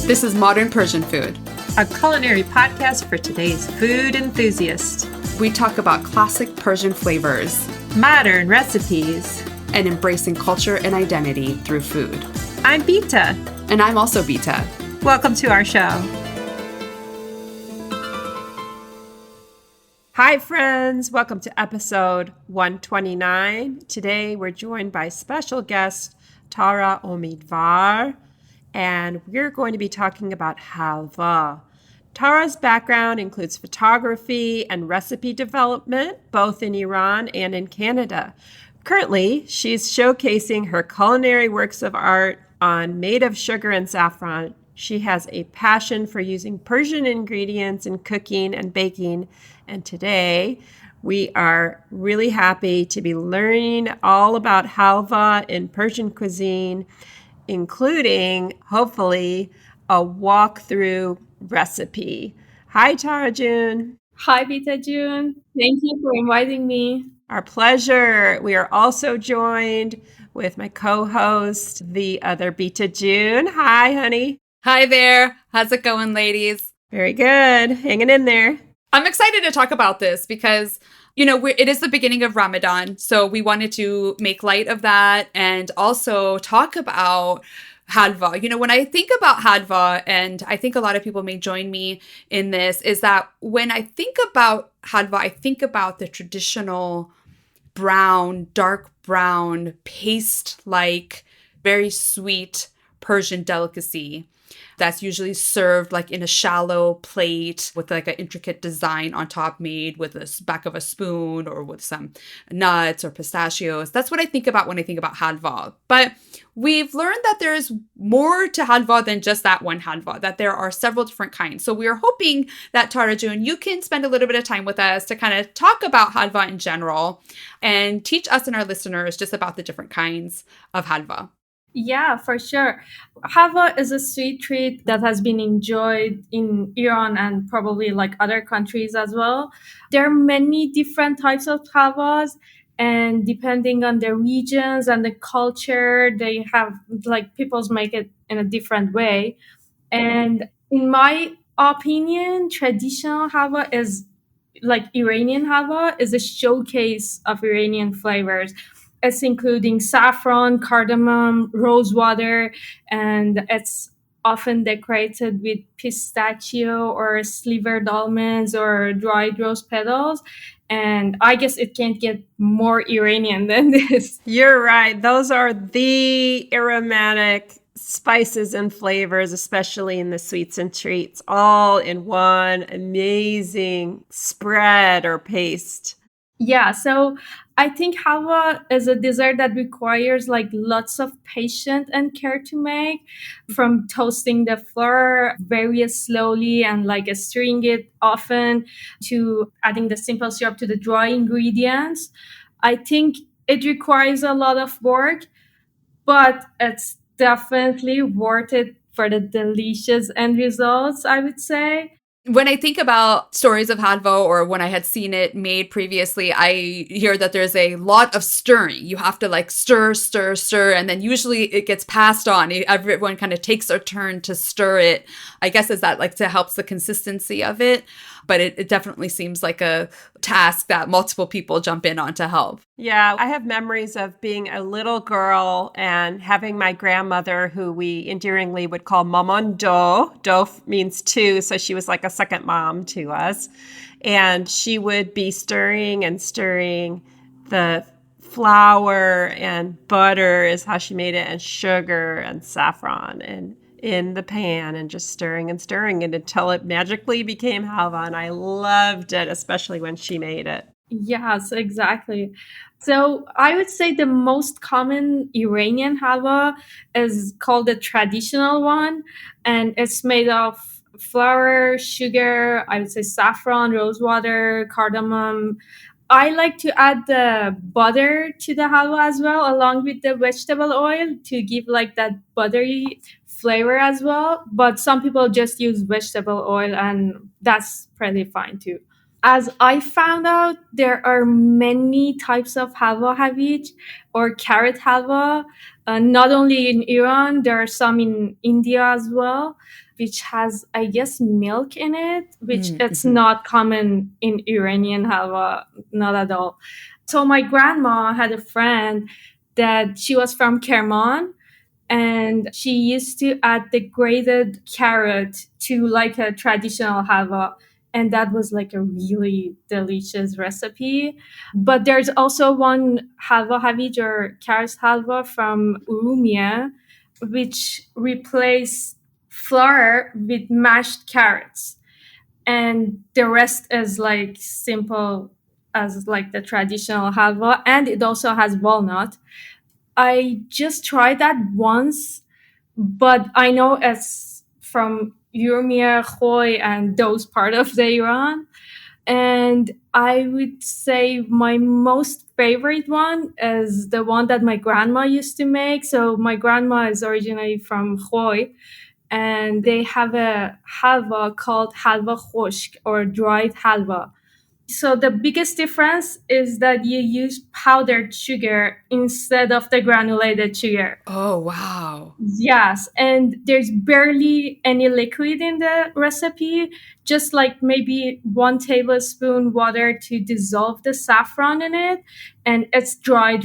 This is Modern Persian Food, a culinary podcast for today's food enthusiast. We talk about classic Persian flavors, modern recipes, and embracing culture and identity through food. I'm Bita. And I'm also Bita. Welcome to our show. Hi, friends. Welcome to episode 129. Today, we're joined by special guest Tara Omidvar, and we're going to be talking about halva. Tara's background includes photography and recipe development, both in Iran and in Canada. Currently, she's showcasing her culinary works of art made of sugar and saffron. She has a passion for using Persian ingredients in cooking and baking, and today we are really happy to be learning all about halva in Persian cuisine, including, hopefully, a walkthrough recipe. Hi, Tara June. Hi, Bita June. Thank you for inviting me. Our pleasure. We are also joined with my co-host, the other Bita June. Hi, honey. Hi there. How's it going, ladies? Very good. Hanging in there. I'm excited to talk about this because, it is the beginning of Ramadan. So we wanted to make light of that and also talk about halva. When I think about halva, and I think a lot of people may join me in this, is that when I think about halva, I think about the traditional dark brown, paste-like, very sweet Persian delicacy that's usually served like in a shallow plate with like an intricate design on top made with the back of a spoon or with some nuts or pistachios. That's what I think about when I think about halva. But we've learned that there's more to halva than just that one halva, that there are several different kinds. So we are hoping that Tara June, you can spend a little bit of time with us to kind of talk about halva in general and teach us and our listeners just about the different kinds of halva. Yeah, for sure. Halva is a sweet treat that has been enjoyed in Iran and probably like other countries as well. There are many different types of halvas, and depending on the regions and the culture, they have like people's make it in a different way. And in my opinion, traditional halva is like Iranian halva is a showcase of Iranian flavors. It's including saffron, cardamom, rose water, and it's often decorated with pistachio or slivered almonds or dried rose petals. And I guess it can't get more Iranian than this. You're right. Those are the aromatic spices and flavors, especially in the sweets and treats, all in one amazing spread or paste. Yeah, so I think halva is a dessert that requires like lots of patience and care to make, from toasting the flour very slowly and like stirring it often to adding the simple syrup to the dry ingredients. I think it requires a lot of work, but it's definitely worth it for the delicious end results, I would say. When I think about stories of halva, or when I had seen it made previously, I hear that there's a lot of stirring. You have to like stir, and then usually it gets passed on. Everyone kind of takes a turn to stir it. I guess is that like to helps the consistency of it. But it definitely seems like a task that multiple people jump in on to help. Yeah, I have memories of being a little girl and having my grandmother, who we endearingly would call Maman Do. Do means two, so she was like a second mom to us. And she would be stirring the flour and butter is how she made it, and sugar and saffron and in the pan, and just stirring it until it magically became halva. And I loved it, especially when she made it. Yes, exactly. So I would say the most common Iranian halva is called the traditional one, and it's made of flour, sugar, I would say saffron, rose water, cardamom. I like to add the butter to the halva as well, along with the vegetable oil to give like that buttery flavor as well. But some people just use vegetable oil, and that's pretty fine too. As I found out, there are many types of halva havij or carrot halva. Not only in Iran, there are some in India as well. which has, I guess, milk in it, which it's not common in Iranian halva, not at all. So my grandma had a friend that she was from Kerman, and she used to add the grated carrot to like a traditional halva. And that was like a really delicious recipe. But there's also one halva havij or carrot halva from Urumia, which replace flour with mashed carrots. And the rest is like simple as like the traditional halva. And it also has walnut. I just tried that once, but I know it's from Urmia, Khoy, and those part of the Iran. And I would say my most favorite one is the one that my grandma used to make. So my grandma is originally from Khoy, and they have a halva called halva khoshk or dried halva. So the biggest difference is that you use powdered sugar instead of the granulated sugar. Oh, wow. Yes, and there's barely any liquid in the recipe, just like maybe 1 tablespoon water to dissolve the saffron in it, and it's dry.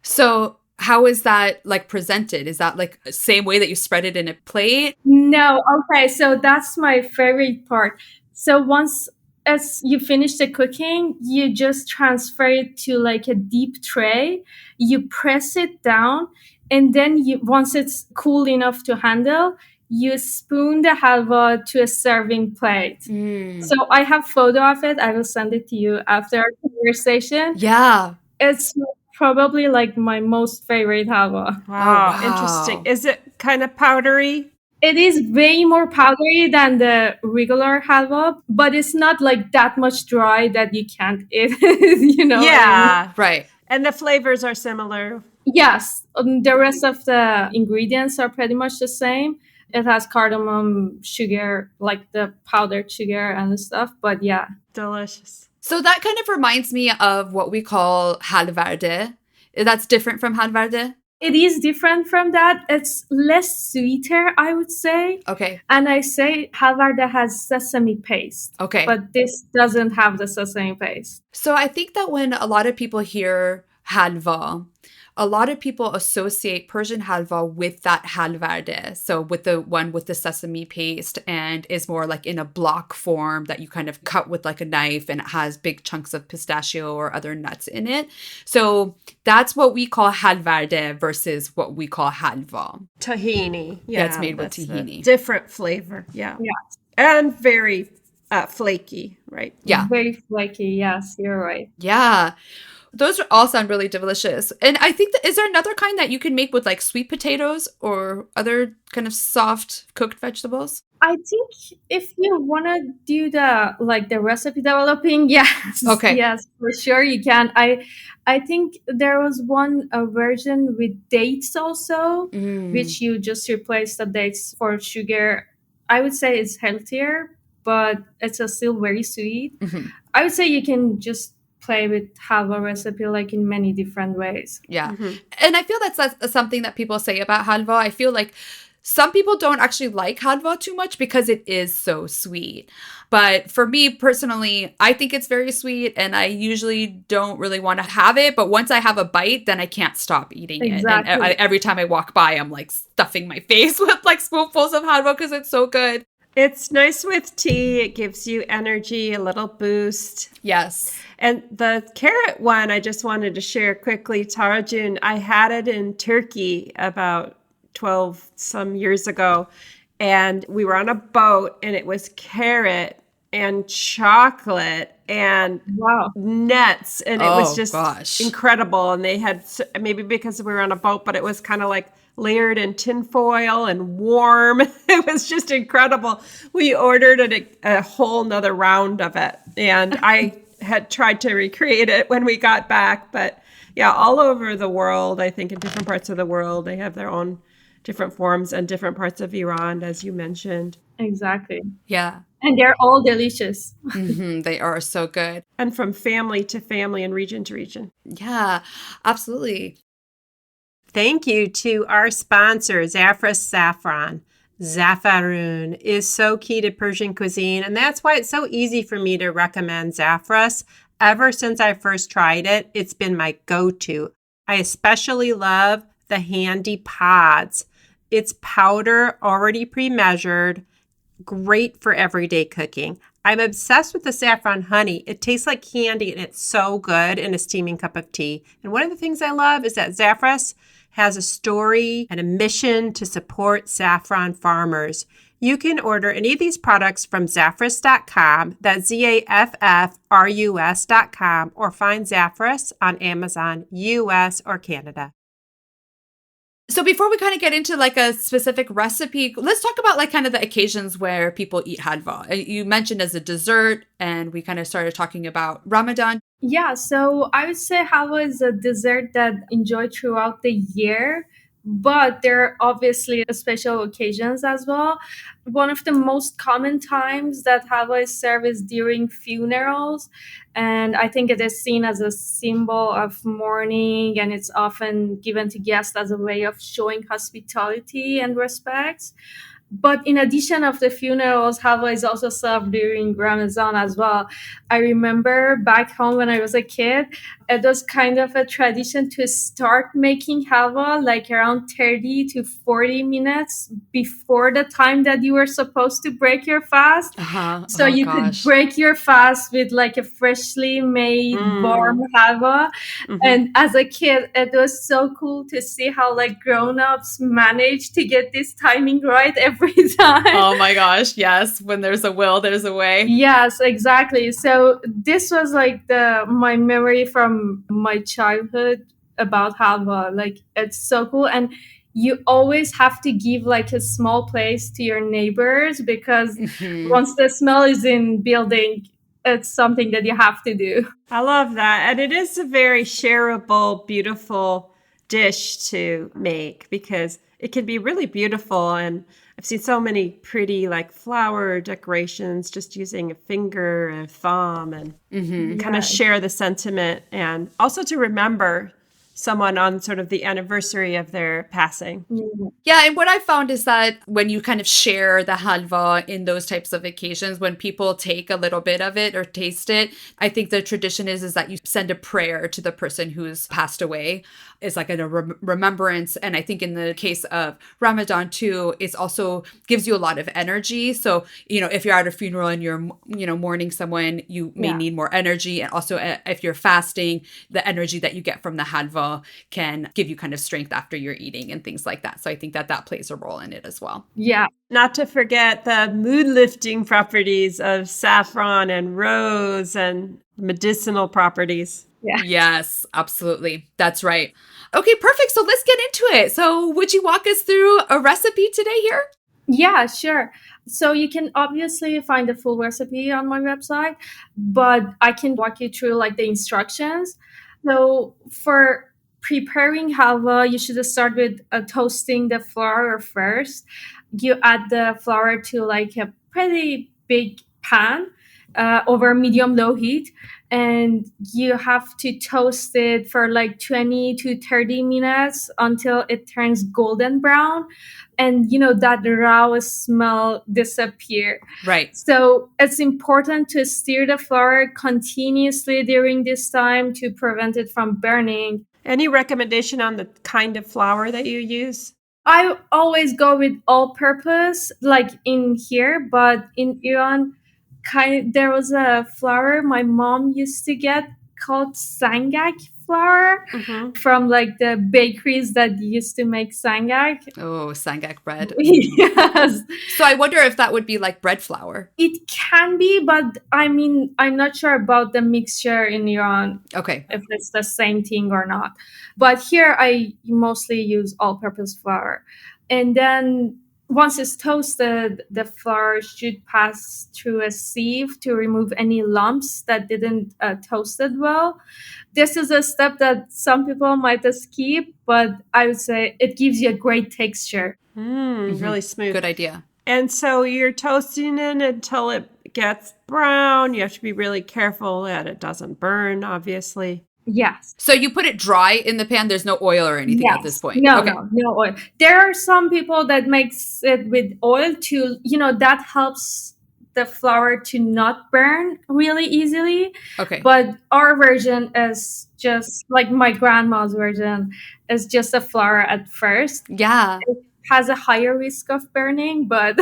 So how is that like presented? Is that like the same way that you spread it in a plate? No, okay, so that's my favorite part. So once as you finish the cooking, you just transfer it to like a deep tray. You press it down, and then once it's cool enough to handle, you spoon the halva to a serving plate. So I have photo of it. I will send it to you after our conversation. Yeah. It's probably like my most favorite halva. Wow, interesting. Is it kind of powdery? It is way more powdery than the regular halva, but it's not like that much dry that you can't eat it, you know? Yeah. Right. And the flavors are similar. Yes. The rest of the ingredients are pretty much the same. It has cardamom, sugar, like the powdered sugar and stuff. But yeah. Delicious. So that kind of reminds me of what we call halvarde. That's different from halvarde? It is different from that. It's less sweeter, I would say. Okay. And I say halvarde has sesame paste. Okay. But this doesn't have the sesame paste. So I think that when a lot of people hear halva, a lot of people associate Persian halva with that halvarde. So with the one with the sesame paste, and is more like in a block form that you kind of cut with like a knife, and it has big chunks of pistachio or other nuts in it. So that's what we call halvarde versus what we call halva. Tahini. Yeah, it's made with that's a tahini. Different flavor. Yeah. And very flaky, right? Yeah. Very flaky. Yes, you're right. Yeah. Those all sound really delicious. And I think that, is there another kind that you can make with like sweet potatoes or other kind of soft cooked vegetables? I think if you want to do the recipe developing, yes. Okay. Yes, for sure you can. I think there was one version with dates also, which you just replace the dates for sugar. I would say it's healthier, but it's still very sweet. I would say you can just play with halva recipe like in many different ways. Yeah. And I feel that's something that people say about halva. I feel like some people don't actually like halva too much because it is so sweet. But for me personally, I think it's very sweet, and I usually don't really want to have it. But once I have a bite, then I can't stop eating it. And every time I walk by, I'm like stuffing my face with like spoonfuls of halva because it's so good. It's nice with tea. It gives you energy, a little boost. Yes. And the carrot one, I just wanted to share quickly, Tarjun, I had it in Turkey about 12 some years ago, and we were on a boat, and it was carrot and chocolate and nuts, and it was just incredible. And they had, maybe because we were on a boat, but it was kind of like layered in tinfoil and warm. It was just incredible. We ordered a whole nother round of it, and I had tried to recreate it when we got back. But yeah, all over the world, I think in different parts of the world, they have their own different forms, and different parts of Iran, as you mentioned. Exactly. Yeah. And they're all delicious. They are so good. And from family to family and region to region. Yeah, absolutely. Thank you to our sponsors, Saffron. Saffron is so key to Persian cuisine, and that's why it's so easy for me to recommend Zaffros. Ever since I first tried it, it's been my go-to. I especially love the handy pods. It's powder already pre-measured, great for everyday cooking. I'm obsessed with the saffron honey. It tastes like candy and it's so good in a steaming cup of tea. And one of the things I love is that Zaffros has a story and a mission to support saffron farmers. You can order any of these products from Zaffrus.com, that's Zaffrus.com, or find Zaffrus on Amazon, US, or Canada. So before we kind of get into like a specific recipe, let's talk about like kind of the occasions where people eat halva. You mentioned as a dessert, and we kind of started talking about Ramadan. Yeah, so I would say halwa is a dessert that enjoyed throughout the year, but there are obviously special occasions as well. One of the most common times that halwa is served is during funerals, and I think it is seen as a symbol of mourning, and it's often given to guests as a way of showing hospitality and respect. But in addition of the funerals, halwa is also served during Ramadan as well. I remember back home when I was a kid, it was kind of a tradition to start making halwa like around 30 to 40 minutes before the time that you were supposed to break your fast. So you could break your fast with like a freshly made warm halwa. And as a kid, it was so cool to see how like grown-ups manage to get this timing right every time. Oh my gosh, yes. When there's a will, there's a way. Yes, exactly. So this was like my memory from my childhood about halwa. Like it's so cool. And you always have to give like a small place to your neighbors because once the smell is in building, it's something that you have to do. I love that. And it is a very shareable, beautiful dish to make because it can be really beautiful. And I've seen so many pretty like flower decorations just using a finger and a thumb and kind of share the sentiment and also to remember someone on sort of the anniversary of their passing. Yeah, and what I found is that when you kind of share the halva in those types of occasions, when people take a little bit of it or taste it, I think the tradition is that you send a prayer to the person who's passed away. It's like a remembrance. And I think in the case of Ramadan too, it's also gives you a lot of energy. So, if you're at a funeral and you're, mourning someone, you may need more energy. And also if you're fasting, the energy that you get from the halva can give you kind of strength after you're eating and things like that. So I think that plays a role in it as well. Yeah. Not to forget the mood-lifting properties of saffron and rose and medicinal properties. Yeah. Yes, absolutely. That's right. Okay, perfect. So let's get into it. So would you walk us through a recipe today here? Yeah, sure. So you can obviously find the full recipe on my website, but I can walk you through like the instructions. So for preparing halva, you should start with toasting the flour first. You add the flour to like a pretty big pan over medium-low heat, and you have to toast it for like 20 to 30 minutes until it turns golden brown. And, that raw smell disappear. Right. So it's important to stir the flour continuously during this time to prevent it from burning. Any recommendation on the kind of flour that you use? I always go with all-purpose, like in here, but in Iran, there was a flour my mom used to get called sangak flour from like the bakeries that used to make sangak. Oh, sangak bread. Yes. So I wonder if that would be like bread flour. It can be, but I'm not sure about the mixture in Iran. Okay. If it's the same thing or not. But here I mostly use all-purpose flour. And then once it's toasted, the flour should pass through a sieve to remove any lumps that didn't toasted well. This is a step that some people might skip, but I would say it gives you a great texture. Really smooth. Good idea. And so you're toasting it until it gets brown. You have to be really careful that it doesn't burn, obviously. Yes. So you put it dry in the pan. There's no oil or anything at this Yes. point. No, Okay. no oil. There are some people that makes it with oil to, that helps the flour to not burn really easily. Okay. But our version is just like my grandma's version is just a flour at first. Yeah. It has a higher risk of burning, but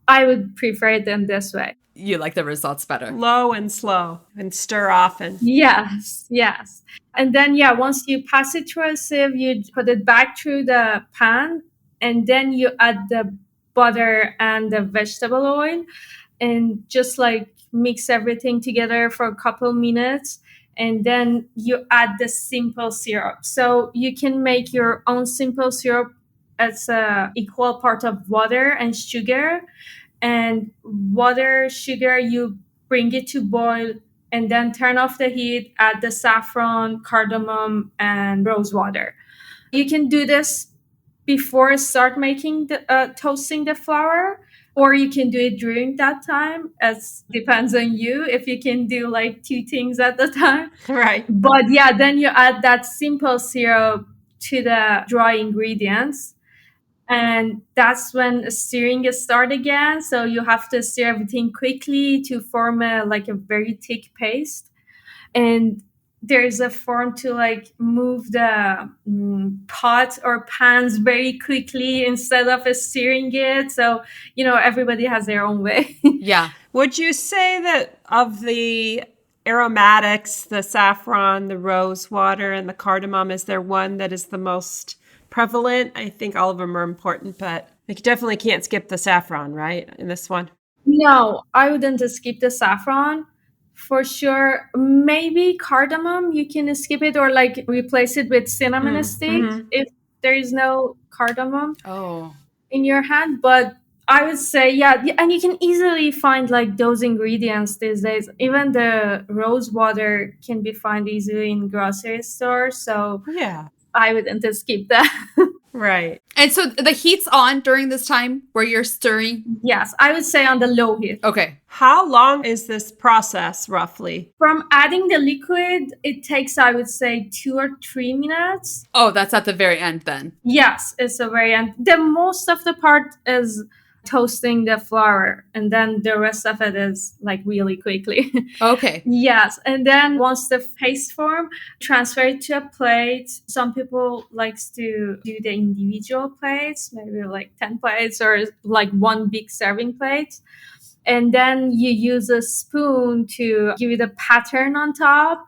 I would prefer it in this way. You like the results better. Low and slow and stir often. Yes, yes. And then, once you pass it through a sieve, you put it back through the pan, and then you add the butter and the vegetable oil and just like mix everything together for a couple minutes. And then you add the simple syrup. So you can make your own simple syrup as a equal part of water and sugar. And water, sugar, you bring it to boil and then turn off the heat, add the saffron, cardamom, and rose water. You can do this before start making toasting the flour, or you can do it during that time. As depends on you if you can do like two things at the time. Right. But then you add that simple syrup to the dry ingredients. And that's when stirring start again. So you have to stir everything quickly to form a very thick paste. And there's a form to like move the pot or pans very quickly instead of stirring it. So, everybody has their own way. Yeah. Would you say that of the aromatics, the saffron, the rose water, and the cardamom, is there one that is the most prevalent? I think all of them are important, but you definitely can't skip the saffron, right, in this one? No, I wouldn't skip the saffron. For sure. Maybe cardamom, you can skip it or like replace it with cinnamon stick if there is no cardamom in your hand. But I would say, and you can easily find like those ingredients these days. Even the rose water can be found easily in grocery stores. So yeah, I wouldn't skip that. Right. And so the heat's on during this time where you're stirring? Yes, I would say on the low heat. Okay. How long is this process roughly? From adding the liquid, it takes, I would say, 2 or 3 minutes. Oh, that's at the very end then. Yes, it's the very end. The most of the part is toasting the flour, and then the rest of it is like really quickly. Okay. Yes, and then once the paste form, transfer it to a plate. Some people likes to do the individual plates, maybe like 10 plates or like one big serving plate. And then you use a spoon to give it a pattern on top.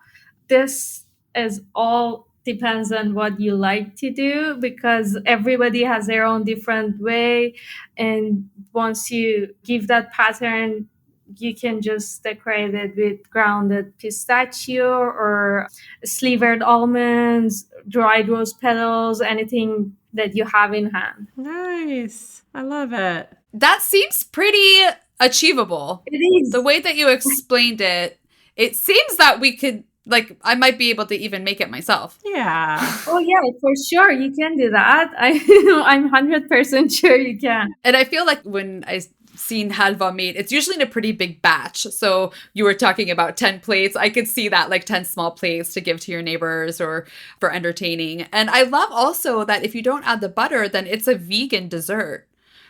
This is all depends on what you like to do because everybody has their own different way. And once you give that pattern, you can just decorate it with grounded pistachio or slivered almonds, dried rose petals, anything that you have in hand. Nice. I love it. That seems pretty achievable. It is. The way that you explained it, it seems that we could, like, I might be able to even make it myself. Yeah. Oh, yeah, for sure. You can do that. I'm 100% sure you can. And I feel like when I've seen halva made, it's usually in a pretty big batch. So you were talking about 10 plates. I could see that, like 10 small plates to give to your neighbors or for entertaining. And I love also that if you don't add the butter, then it's a vegan dessert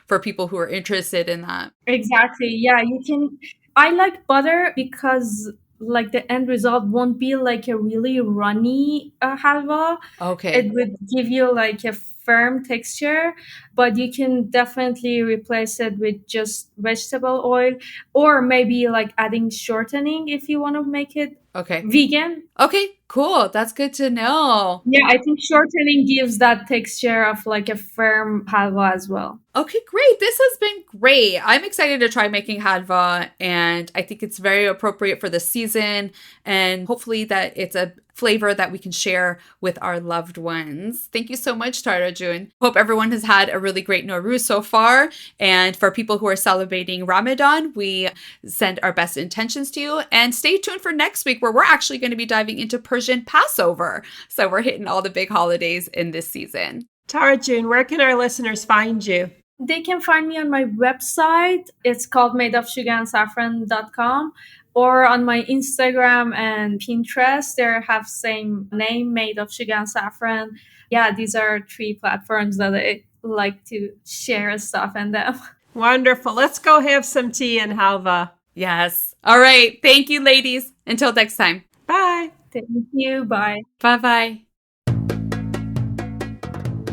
for people who are interested in that. Exactly. Yeah, you can. I like butter because like the end result won't be like a really runny halva. Okay. It would give you like a firm texture, but you can definitely replace it with just vegetable oil or maybe like adding shortening if you want to make it vegan. Okay, cool. That's good to know. Yeah, I think shortening gives that texture of like a firm halva as well. Okay, great. This has been great. I'm excited to try making halva, and I think it's very appropriate for the season, and hopefully that it's a flavor that we can share with our loved ones. Thank you so much, Tara June. Hope everyone has had a really great Nowruz so far. And for people who are celebrating Ramadan, we send our best intentions to you. And stay tuned for next week where we're actually going to be diving into Persian Passover. So we're hitting all the big holidays in this season. Tara June, where can our listeners find you? They can find me on my website. It's called madeofsugarandsaffron.com. Or on my Instagram and Pinterest, they have same name, Made of Sugar and Saffron. Yeah, these are 3 platforms that I like to share stuff in them. Wonderful. Let's go have some tea in Halva. Yes. All right. Thank you, ladies. Until next time. Bye. Thank you. Bye. Bye-bye.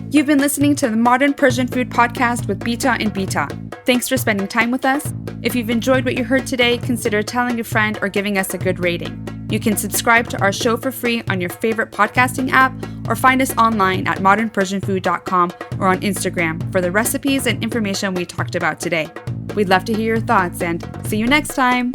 You've been listening to the Modern Persian Food Podcast with Bita and Beata. Thanks for spending time with us. If you've enjoyed what you heard today, consider telling a friend or giving us a good rating. You can subscribe to our show for free on your favorite podcasting app or find us online at modernpersianfood.com or on Instagram for the recipes and information we talked about today. We'd love to hear your thoughts and see you next time.